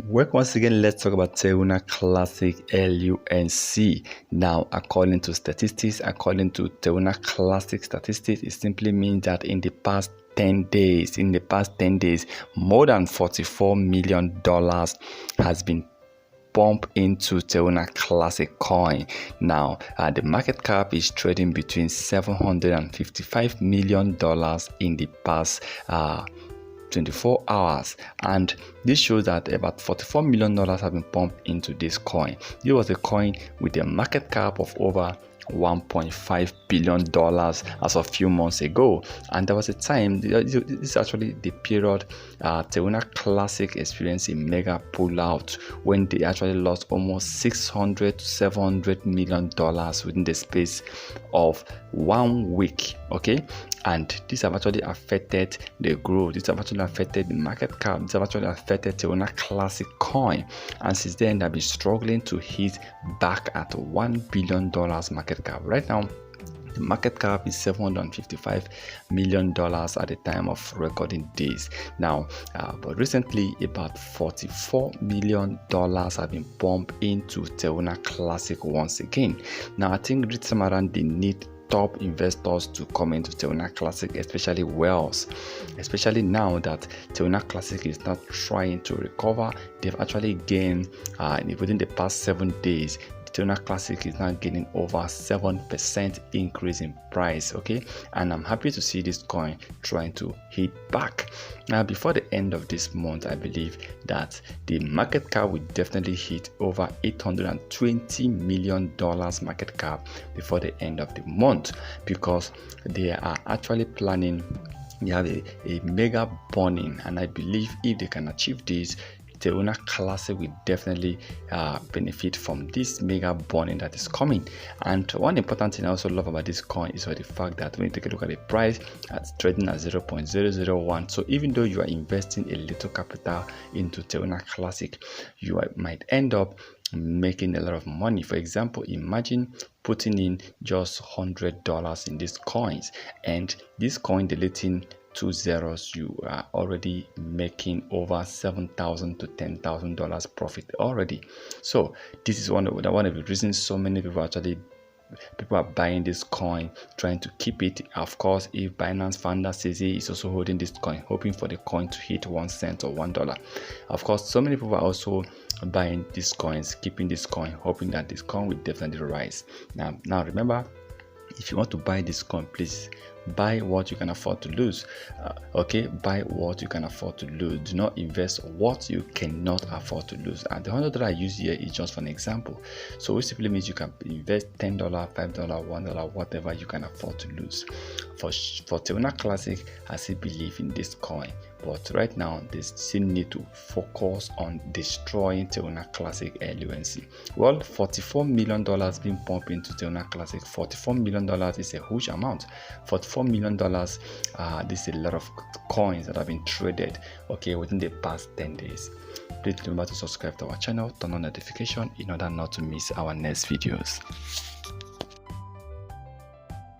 Welcome once again. Let's talk about Terra Classic LUNC. Now, according to Terra Classic statistics, it simply means that in the past 10 days, more than $44 million has been pumped into Terra Classic coin. Now, the market cap is trading between $755 million in the past 24 hours, and this shows that about $44 million have been pumped into this coin. It was a coin with a market cap of over $1.5 billion as of a few months ago, and there was a time, this is actually the period Terra Classic experienced a mega pullout when they actually lost almost $600 to $700 million within the space of 1 week. Okay, and this have actually affected the growth, this have actually affected the market cap, this have actually affected Terra Classic coin, and since then they've been struggling to hit back at $1 billion market cap. Right now the market cap is $755 million at the time of recording this. Now, but recently about $44 million have been pumped into Terra Classic once again. Now, I think this time around they need top investors to come into Terra Classic, especially whales, especially now that Terra Classic is not trying to recover. They've actually gained within the past 7 days. Terra Classic is now gaining over 7% increase in price. Okay, and I'm happy to see this coin trying to hit back. Now, before the end of this month, I believe that the market cap will definitely hit over $820 million market cap before the end of the month, because they are actually planning, they have a mega burning, and I believe if they can achieve this, Terra Classic will definitely benefit from this mega burning that is coming. And one important thing I also love about this coin is the fact that when you take a look at the price, it's trading at 0.001. So even though you are investing a little capital into Terra Classic, you might end up making a lot of money. For example, imagine putting in just $100 in these coins, and this coin deleting 2 zeros, you are already making over $7,000 to $10,000 profit already. So this is one of the reasons so many people are buying this coin, trying to keep it. Of course, if Binance founder says he is also holding this coin, hoping for the coin to hit 1 cent or $1. Of course, so many people are also buying these coins, keeping this coin, hoping that this coin will definitely rise. Now remember, if you want to buy this coin, please buy what you can afford to lose. Okay, buy what you can afford to lose. Do not invest what you cannot afford to lose. And the $100 I use here is just for an example. So it simply means you can invest $10, $5, $1, whatever you can afford to lose. For Terra Classic, I still believe in this coin, but right now they still need to focus on destroying Terra Classic LUNC. Well, $44 million being pumped into Terra Classic. $44 million is a huge amount. $44 million, this is a lot of coins that have been traded, okay, within the past 10 days. Please remember to subscribe to our channel, turn on notification in order not to miss our next videos.